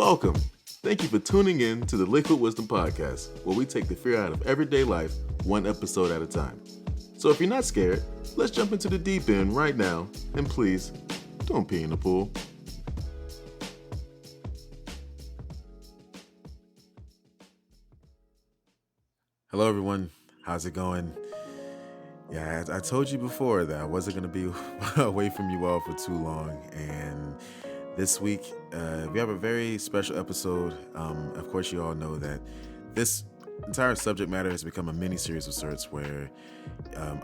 Welcome. Thank you for tuning in to the Liquid Wisdom Podcast, where we take the fear out of everyday life, one episode at a time. So if you're not scared, let's jump into the deep end right now, and please, don't pee in the pool. Hello everyone, how's it going? Yeah, I told you before that I wasn't going to be away from you all for too long, and this week we have a very special episode. Of course, you all know that this entire subject matter has become a mini-series of sorts where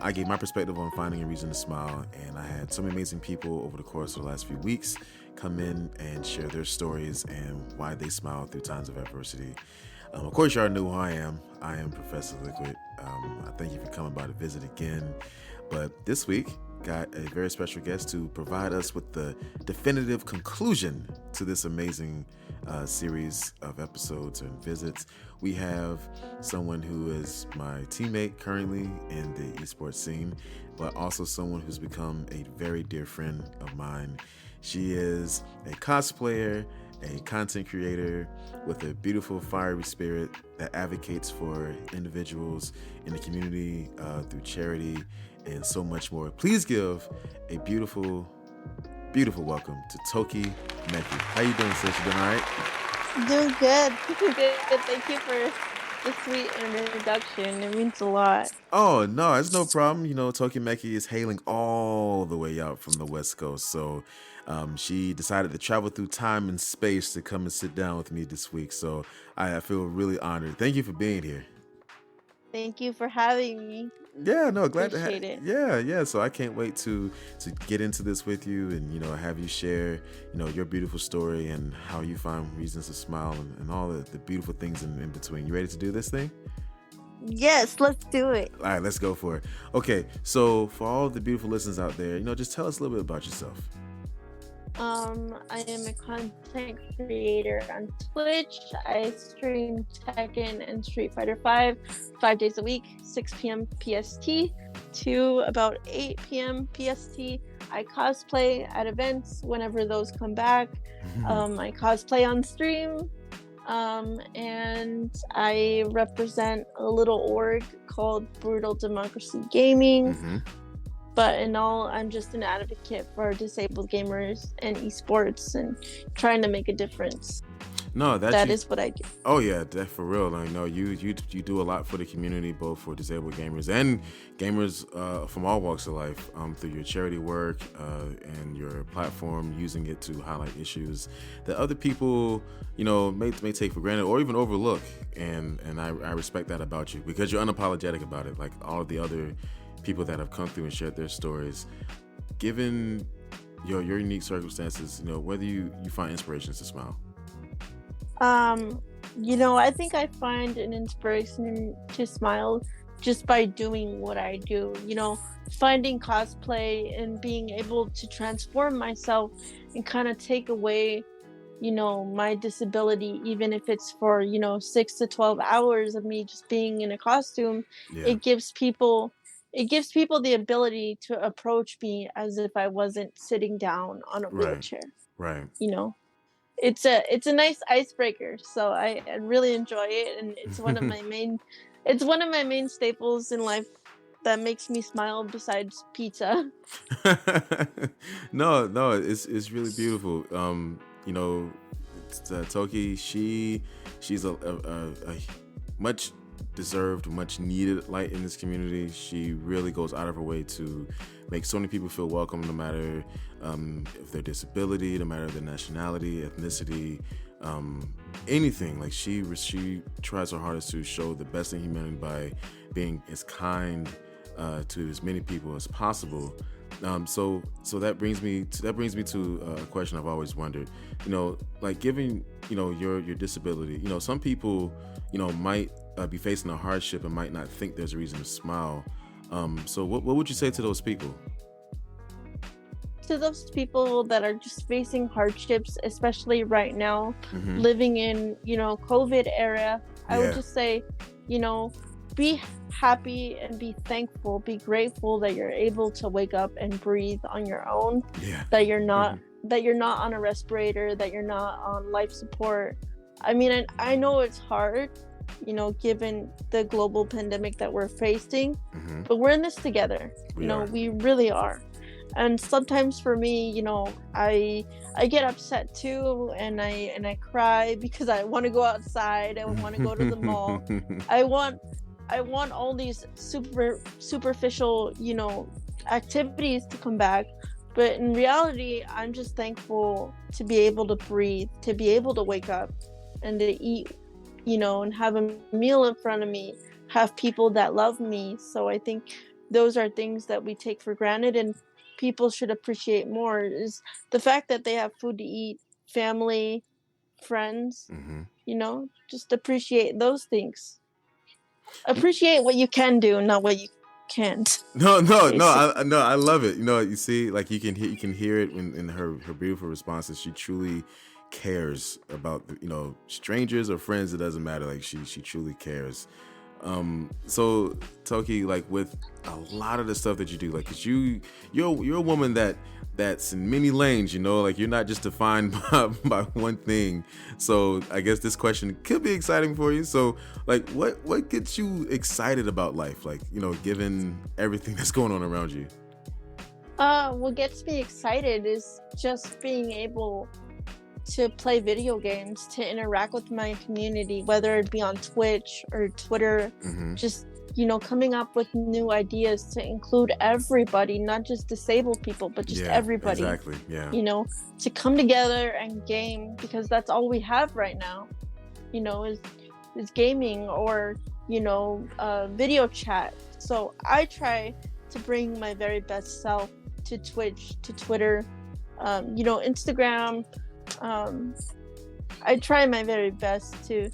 I gave my perspective on finding a reason to smile, and I had some amazing people over the course of the last few weeks come in and share their stories and why they smile through times of adversity. Of course, you already know who I am. I am Professor Liquid. I thank you for coming by to visit again. But this week, got a very special guest to provide us with the definitive conclusion to this amazing series of episodes and visits. We have someone who is my teammate currently in the esports scene, but also someone who's become a very dear friend of mine. She is a cosplayer, a content creator with a beautiful fiery spirit that advocates for individuals in the community through charity and so much more. Please give a beautiful welcome to Toki Meki. How you doing, sis? You doing all right? Doing good. Good. Thank you for the sweet introduction. It means a lot. Oh, no, it's no problem. You know, Toki Meki is hailing all the way out from the West Coast. So she decided to travel through time and space to come and sit down with me this week. So I feel really honored. Thank you for being here. Thank you for having me. Yeah, no, glad to have Appreciate it. Yeah. So I can't wait to get into this with you and, you know, have you share, you know, your beautiful story and how you find reasons to smile and all the beautiful things in between. You ready to do this thing? Yes, let's do it. All right, let's go for it. Okay, so for all the beautiful listeners out there, you know, just tell us a little bit about yourself. I am a content creator on Twitch. I stream Tekken and Street Fighter 5 days a week, 6 p.m. PST to about 8 p.m. PST. I cosplay at events whenever those come back. I cosplay on stream. And I represent a little org called Brutal Democracy Gaming. But in all, I'm just an advocate for disabled gamers and esports and trying to make a difference. No, that is what I do. Oh yeah, that for real. I know you do a lot for the community, both for disabled gamers and gamers from all walks of life, through your charity work and your platform, using it to highlight issues that other people, you know, may take for granted or even overlook. And I respect that about you because you're unapologetic about it, like all of the other people that have come through and shared their stories. Given your unique circumstances, you know, whether you find inspirations to smile. You know, I think I find an inspiration to smile just by doing what I do. You know, finding cosplay and being able to transform myself and kind of take away, you know, my disability, even if it's for, you know, 6 to 12 hours of me just being in a costume. Yeah. It gives people the ability to approach me as if I wasn't sitting down on a wheelchair. Right. You know, it's a nice icebreaker. So I really enjoy it, and it's one of my main staples in life that makes me smile besides pizza. No, it's really beautiful. You know, Toki, she's a much deserved, much needed light in this community. She really goes out of her way to make so many people feel welcome, no matter if their disability, no matter their nationality, ethnicity, anything. Like she tries her hardest to show the best in humanity by being as kind to as many people as possible. So that brings me to a question I've always wondered. You know, like given, you know, your disability, you know, some people, you know, might be facing a hardship and might not think there's a reason to smile. So what would you say to those people? To those people that are just facing hardships, especially right now, living in, you know, COVID era, I would just say, you know, be happy and be thankful, be grateful that you're able to wake up and breathe on your own, that you're not that you're not on a respirator, that you're not on life support. I mean, I know it's hard, given the global pandemic that we're facing, but we're in this together. We are. We really are. And sometimes for me, I get upset too, and I cry because I want to go outside. I want to go to the mall. I want all these superficial, activities to come back. But in reality, I'm just thankful to be able to breathe, to be able to wake up and to eat, and have a meal in front of me, have people that love me. So I think those are things that we take for granted, and people should appreciate more, is the fact that they have food to eat, family, friends, just appreciate those things. Appreciate what you can do, not what you can't. No, I love it. You see, like you can hear it in her beautiful responses. She truly cares about strangers or friends. It doesn't matter. Like she truly cares. So Toki, like with a lot of the stuff that you do, like 'cause you're a woman that's in many lanes, like you're not just defined by one thing. So I guess this question could be exciting for you. So like what gets you excited about life? Like, given everything that's going on around you. What gets me excited is just being able to play video games, to interact with my community, whether it be on Twitch or Twitter, just coming up with new ideas to include everybody, not just disabled people, but just everybody. Exactly. Yeah. To come together and game, because that's all we have right now, is gaming or video chat. So I try to bring my very best self to Twitch, to Twitter, Instagram. I try my very best to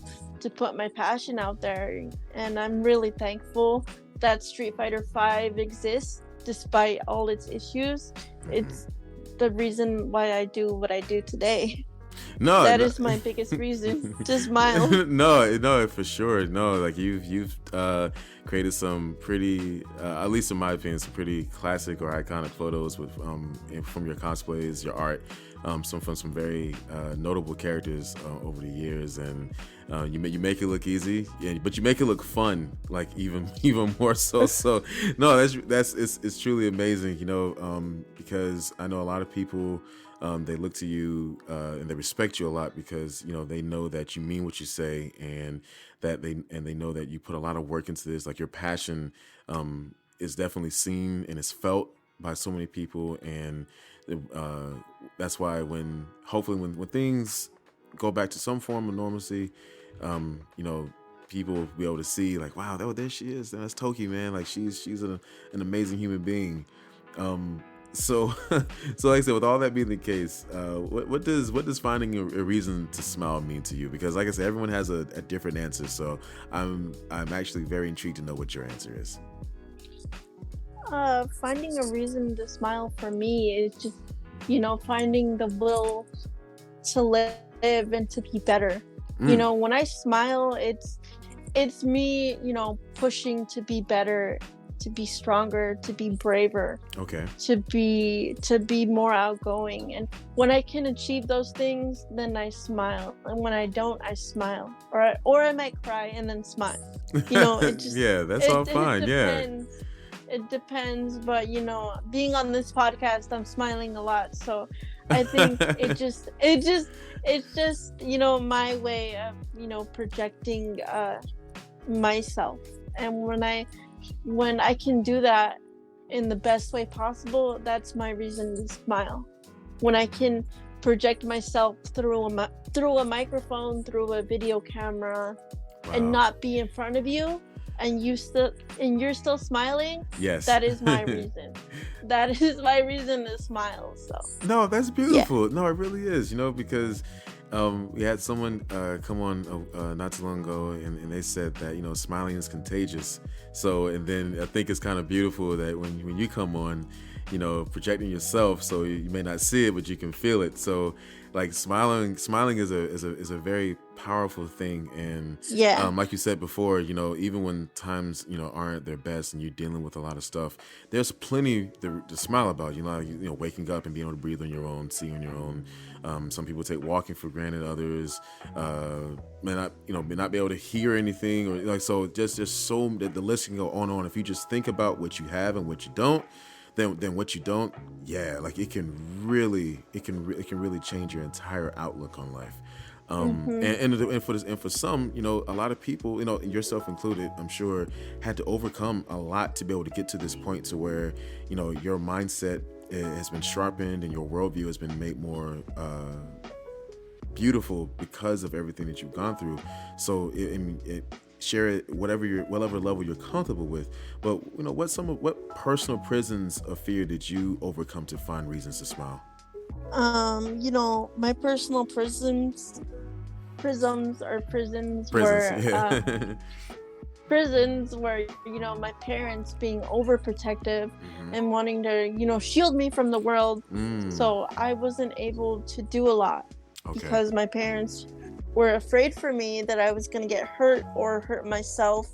put my passion out there, and I'm really thankful that Street Fighter V exists despite all its issues. It's the reason why I do what I do today. That is my biggest reason to smile. No, for sure. No, like you've created some pretty, at least in my opinion, some pretty classic or iconic photos with from your cosplays, your art, from some very notable characters over the years, and you make it look easy, but you make it look fun, like even more so. So no, it's truly amazing, because I know a lot of people. They look to you and they respect you a lot because they know that you mean what you say, and they know that you put a lot of work into this. Like your passion is definitely seen and is felt by so many people, and that's why hopefully when things go back to some form of normalcy, people will be able to see like, wow, there she is. That's Toki, man. Like she's an amazing human being. So like I said, with all that being the case, what does finding a reason to smile mean to you? Because like I said, everyone has a different answer. So I'm actually very intrigued to know what your answer is. Finding a reason to smile for me is just, finding the will to live and to be better. When I smile, it's me, pushing to be better, to be stronger, to be braver, to be more outgoing. And when I can achieve those things, then I smile, and when I don't, I smile, or I might cry and then smile. It just that's all fine. It depends, but being on this podcast, I'm smiling a lot, so I think it's just my way of projecting myself. And when I can do that in the best way possible, that's my reason to smile. When I can project myself through a microphone, through a video camera, and not be in front of you, and you're still smiling. Yes, that is my reason. That is my reason to smile. So no, that's beautiful. No, it really is. Because we had someone come on not too long ago, and they said that smiling is contagious. So, and then I think it's kind of beautiful that when you come on, projecting yourself, so you may not see it, but you can feel it. So like smiling is a very powerful thing. And Yeah. like you said before, even when times aren't their best and you're dealing with a lot of stuff, there's plenty to smile about. Waking up and being able to breathe on your own, see on your own. Some people take walking for granted. Others may not be able to hear anything, or like, so just so that the list can go on and on. If you just think about what you have and what you don't, then what you don't, yeah, like it can really change your entire outlook on life. And for some, a lot of people, yourself included, I'm sure, had to overcome a lot to be able to get to this point to where your mindset has been sharpened and your worldview has been made more beautiful because of everything that you've gone through. So share it whatever level you're comfortable with. But what personal prisons of fear did you overcome to find reasons to smile? My personal prisons Prisons, were yeah. prisons where my parents being overprotective Mm-hmm. and wanting to shield me from the world, Mm. so I wasn't able to do a lot Okay. because my parents were afraid for me that I was going to get hurt or hurt myself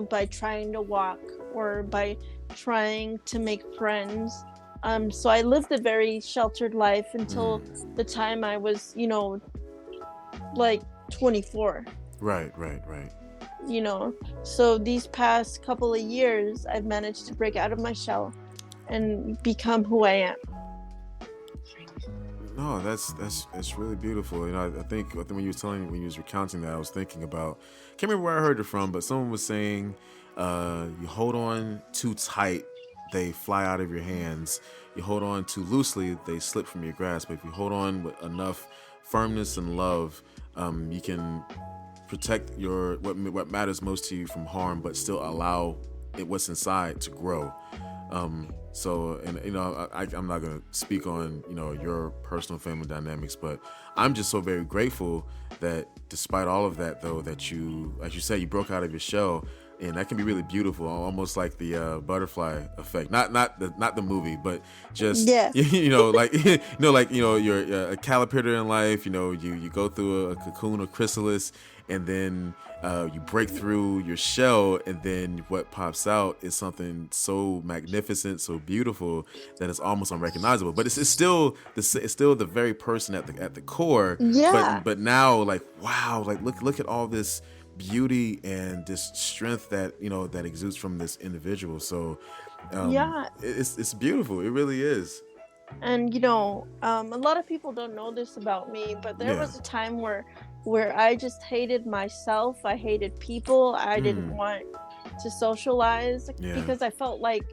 by trying to walk or by trying to make friends. So I lived a very sheltered life until the time I was like 24. Right. So these past couple of years I've managed to break out of my shell and become who I am. No, that's really beautiful. I think when you was recounting that, I was thinking about, can't remember where I heard it from, but someone was saying, you hold on too tight, they fly out of your hands. You hold on too loosely, they slip from your grasp. But if you hold on with enough firmness and love, you can protect what matters most to you from harm, but still allow what's inside to grow. I'm not gonna speak on your personal family dynamics, but I'm just so very grateful that despite all of that, though, that you, like you said, you broke out of your shell, and that can be really beautiful, almost like the butterfly effect. Not the movie, but just Yes. you're a caterpillar in life. You go through a cocoon or chrysalis, and then you break through your shell, and then what pops out is something so magnificent, so beautiful that it's almost unrecognizable. But it's still the very person at the core. Yeah. But now, like, wow, like look at all this beauty and this strength that that exudes from this individual. So Yeah. it's beautiful. It really is. And a lot of people don't know this about me, but there Yeah. was a time where I just hated myself. I hated people. I didn't want to socialize because I felt like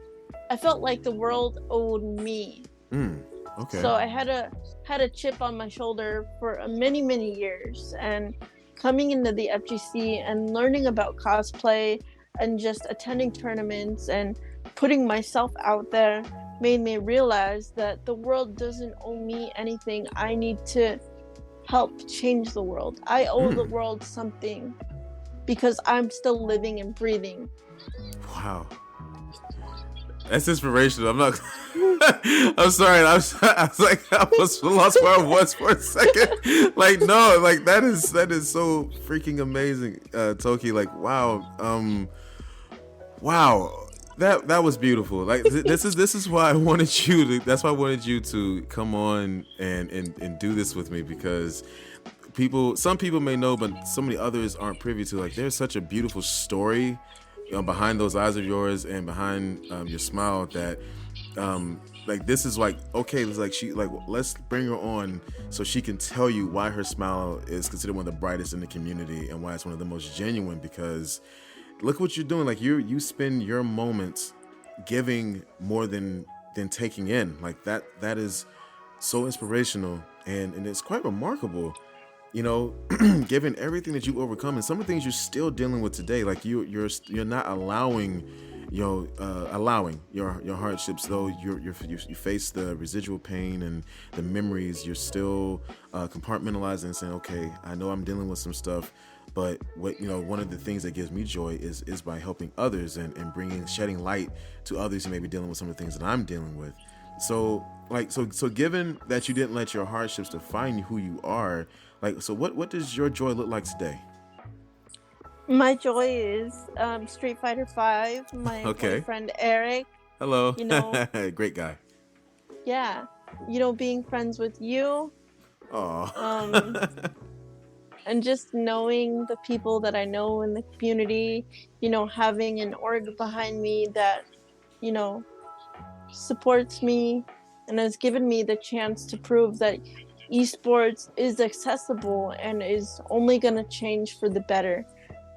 the world owed me. Okay. So I had a chip on my shoulder for many years, and coming into the FGC and learning about cosplay and just attending tournaments and putting myself out there made me realize that the world doesn't owe me anything. I need to help change the world. I owe the world something because I'm still living and breathing. Wow. That's inspirational. I'm not. I'm sorry. I was like, I was lost where I was for a second. Like, no, like that is so freaking amazing, Toki. Like, wow, wow. That was beautiful. Like this is why I wanted you to. That's why I wanted you to come on and do this with me, because some people may know, but so many others aren't privy to. Like, there's such a beautiful story behind those eyes of yours and behind your smile that like this is like, okay, it's like let's bring her on so she can tell you why her smile is considered one of the brightest in the community and why it's one of the most genuine. Because look what you're doing. Like you spend your moments giving more than taking in. Like that is so inspirational and it's quite remarkable. Given everything that you've overcome and some of the things you're still dealing with today, like you're not allowing allowing your hardships, though you face the residual pain and the memories. You're still compartmentalizing and saying, okay, I know I'm dealing with some stuff, but what one of the things that gives me joy is by helping others and shedding light to others who may be dealing with some of the things that I'm dealing with. So so given that you didn't let your hardships define who you are, like, so what does your joy look like today? My joy is Street Fighter 5, my Okay. boyfriend Eric, Hello. you know, Great guy. yeah, being friends with you, um, Oh. and just knowing the people that I know in the community, having an org behind me that, you know, supports me and has given me the chance to prove that esports is accessible and is only going to change for the better.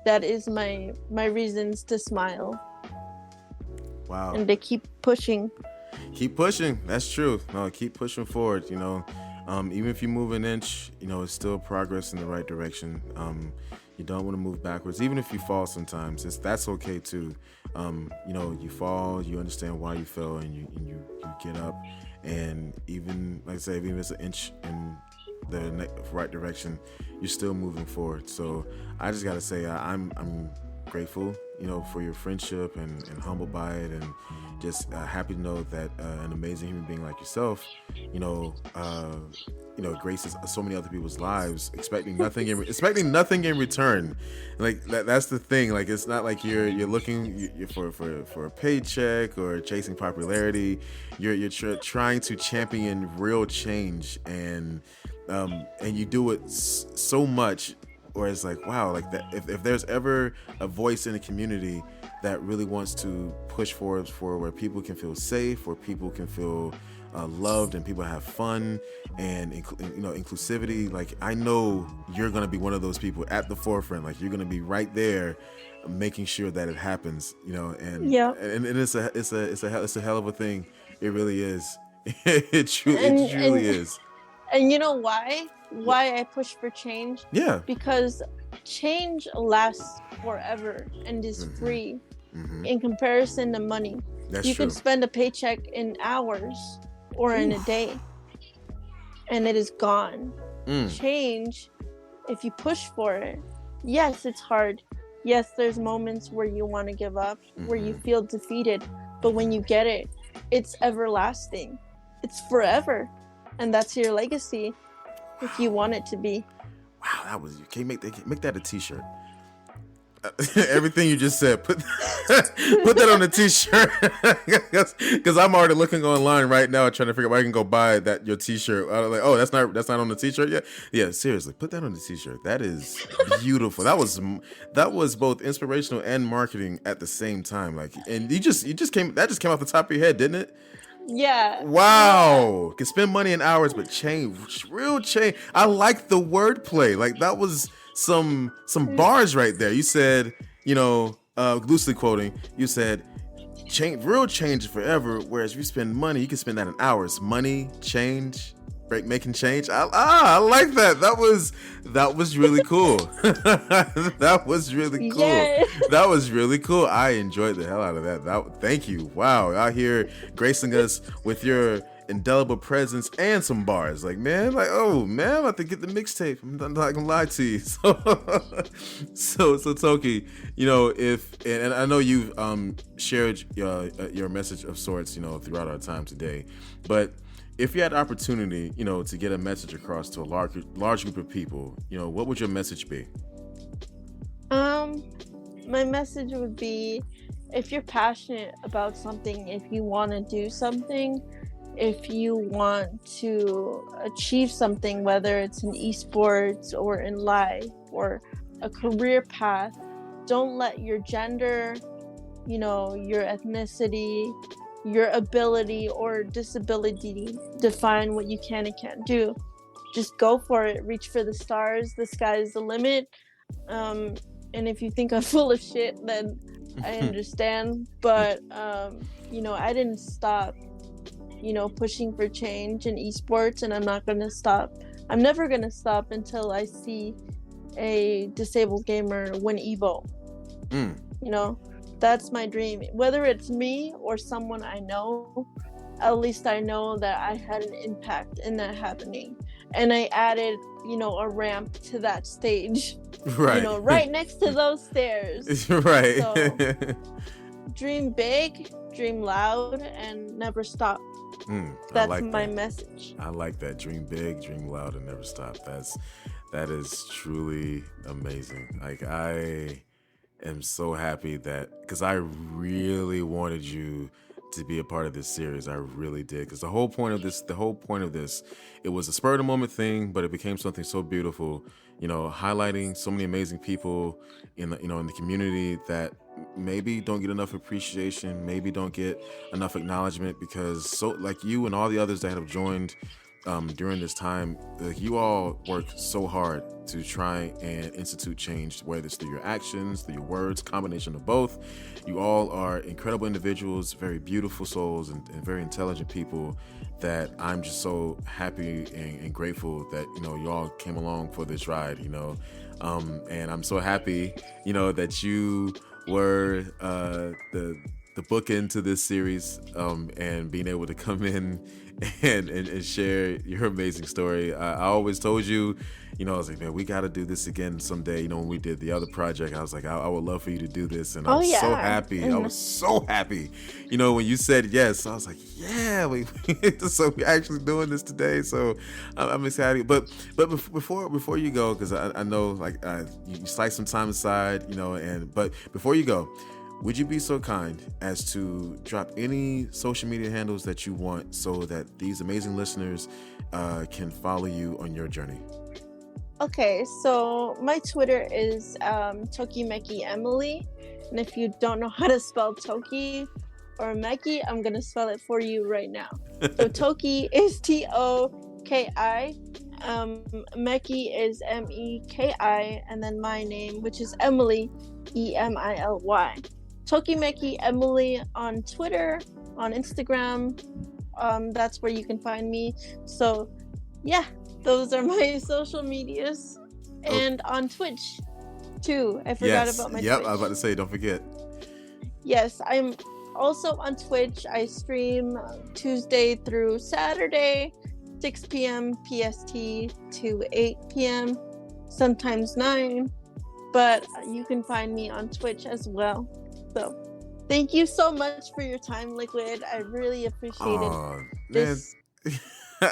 That is my reasons to smile Wow. and to keep pushing. Keep pushing. That's true. No, keep pushing forward. Even if you move an inch, it's still progress in the right direction. You don't want to move backwards, even if you fall. Sometimes that's okay too. You fall, you understand why you fell, and you get up, and even like I say, even if it's an inch in the right direction, you're still moving forward. So I just gotta say, I'm grateful, for your friendship and humbled by it, and just happy to know that an amazing human being like yourself, you know, uh, graces so many other people's lives, expecting nothing in return. Like that's the thing. Like it's not like you're looking for a paycheck or chasing popularity. You're trying to champion real change, and you do it so much, or it's like, wow, like that. If there's ever a voice in the community that really wants to push forward for where people can feel safe, where people can feel loved, and people have fun, and inclusivity, like I know you're gonna be one of those people at the forefront. Like you're gonna be right there, making sure that it happens. And Yeah. and it's a hell of a thing. It really is. It and truly and is. and you know why What? I push for change? Yeah. Because change lasts forever and is Hmm. free Hmm. in comparison to money. That's You could true. spend a paycheck in hours or in a Oof. day and it is gone. Mm. Change, if you push for it, yes, it's hard. Yes, there's moments where you want to give up, where you Hmm. feel defeated, but when Hmm. you get it, it's everlasting. It's forever. And that's your legacy if you Wow. want it to be. Wow, that was you. Can you make that a T-shirt? Everything you just said, put put that on a T-shirt, because I'm already looking online right now trying to figure out where I can go buy that your T-shirt. I'm like, oh, that's not on the T-shirt yet. Yeah, seriously, put that on the T-shirt. That is beautiful. That was both inspirational and marketing at the same time. Like, and you just came off the top of your head, didn't it? Yeah. Wow, can spend money in hours, but change, real change. I like the wordplay. Like that was some bars right there. You said, loosely quoting, you said, change, real change forever. Whereas if you spend money, you can spend that in hours. Money, change, making change. I like that. That was really cool. That was really cool. Yeah. That was really cool. I enjoyed the hell out of that. Thank you. Wow, out here gracing us with your indelible presence and some bars. Like, man, like, oh man, I'm about to get the mixtape. I'm not gonna lie to you. So Toki, if and I know you've shared your message of sorts, throughout our time today, but if you had the opportunity, to get a message across to a large group of people, what would your message be? Um, my message would be, if you're passionate about something, if you want to do something, if you want to achieve something, whether it's in esports or in life or a career path, don't let your gender, your ethnicity, your ability or disability define what you can and can't do. Just go for it, reach for the stars, the sky is the limit. um and if you think I'm full of shit, then I understand, but I didn't stop, pushing for change in esports, and I'm not going to stop. I'm never going to stop until I see a disabled gamer win Evo. Mm. You know, that's my dream. Whether it's me or someone I know, at least I know that I had an impact in that happening. And I added, a ramp to that stage, Right. right next to those stairs. Right. So dream big, dream loud, and never stop. I That's like my that. message. I like that. Dream big, dream loud, and never stop. That is truly amazing. Like I am so happy that because I really wanted you to be a part of this series. I really did because the whole point of this, it was a spur of the moment thing, but it became something so beautiful. You know, highlighting so many amazing people in the in the community that maybe don't get enough appreciation, maybe don't get enough acknowledgement because so like you and all the others that have joined during this time, like you all work so hard to try and institute change, whether it's through your actions, through your words, combination of both. You all are incredible individuals, very beautiful souls, and very intelligent people that I'm just so happy and grateful that, you all came along for this ride, and I'm so happy, that you were the bookend to this series, and being able to come in and share your amazing story. I always told you, I was like, man, we got to do this again someday. When we did the other project, I was like, I would love for you to do this. And I Oh was so yeah. happy. I was so happy, when you said yes. I was like, yeah, so we're actually doing this today. So I'm excited. But before you go, because I know like you slice some time aside, but before you go, would you be so kind as to drop any social media handles that you want so that these amazing listeners can follow you on your journey? Okay, so my Twitter is Toki Meki Emily, and if you don't know how to spell Toki or Meki, I'm gonna spell it for you right now. So Toki is Toki, Meki is Meki, and then my name, which is Emily, Emily. Toki Meki Emily on Twitter, on Instagram. That's where you can find me. So, yeah, those are my social medias, and on Twitch too. I forgot about my Twitch. I was about to say, don't forget. Yes, I'm also on Twitch. I stream Tuesday through Saturday, 6 p.m. PST to 8 p.m. Sometimes 9. But you can find me on Twitch as well. So, thank you so much for your time, Liquid. I really appreciated this. Man.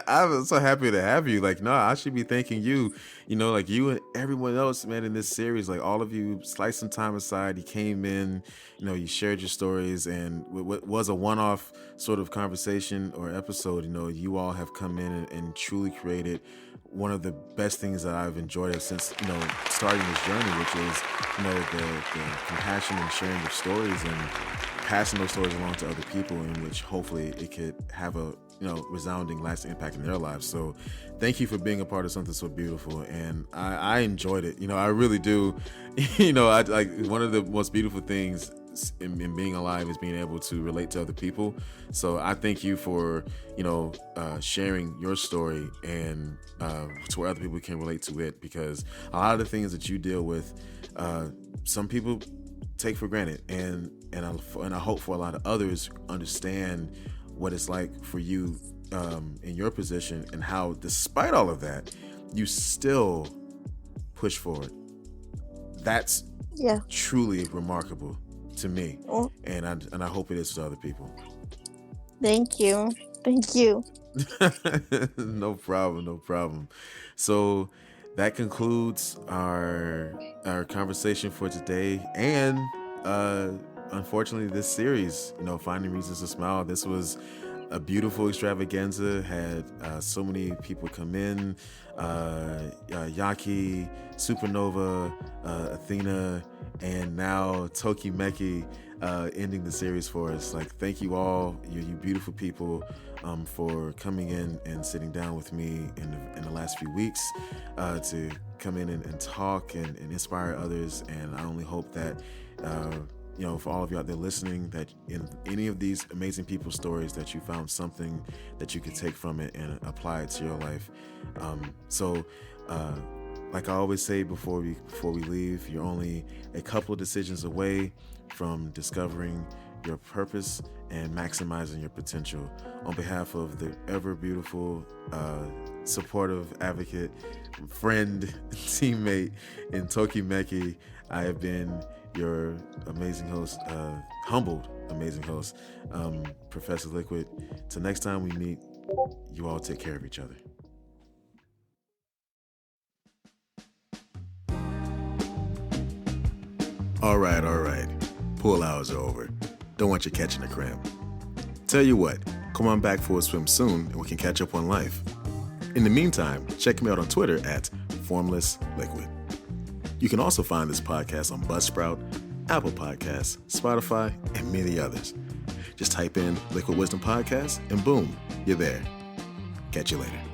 I was so happy to have you. Like, no, I should be thanking you. Like you and everyone else, man, in this series. Like all of you sliced some time aside. You came in, you shared your stories, and what was a one-off sort of conversation or episode. You all have come in and truly created one of the best things that I've enjoyed since starting this journey, which is the compassion and sharing of stories and passing those stories along to other people, in which hopefully it could have a resounding, lasting impact in their lives. So thank you for being a part of something so beautiful, and I enjoyed it. I really do. I like one of the most beautiful things in being alive is being able to relate to other people. So I thank you for sharing your story and to where other people can relate to it, because a lot of the things that you deal with, some people take for granted, and I hope for a lot of others understand what it's like for you in your position, and how despite all of that you still push forward. That's truly remarkable to me. And I hope it is to other people. Thank you. No problem. So that concludes our conversation for today, and unfortunately this series, Finding Reasons to Smile. This was a beautiful extravaganza. Had so many people come in, Yaki, Supernova, Athena, and now Toki Meki ending the series for us. Like, thank you all, you beautiful people, for coming in and sitting down with me in the last few weeks to come in and talk and inspire others. And I only hope that for all of you out there listening, that in any of these amazing people's stories, that you found something that you could take from it and apply it to your life. Like I always say before we leave, you're only a couple decisions away from discovering your purpose and maximizing your potential. On behalf of the ever beautiful, supportive advocate, friend, teammate in Toki Meki, I have been your amazing host, humbled amazing host, Professor Liquid. Till next time we meet, you all take care of each other. All right. Pool hours are over. Don't want you catching a cramp. Tell you what, come on back for a swim soon and we can catch up on life. In the meantime, check me out on Twitter at Formless Liquid. You can also find this podcast on Buzzsprout, Apple Podcasts, Spotify, and many others. Just type in Liquid Wisdom Podcast and boom, you're there. Catch you later.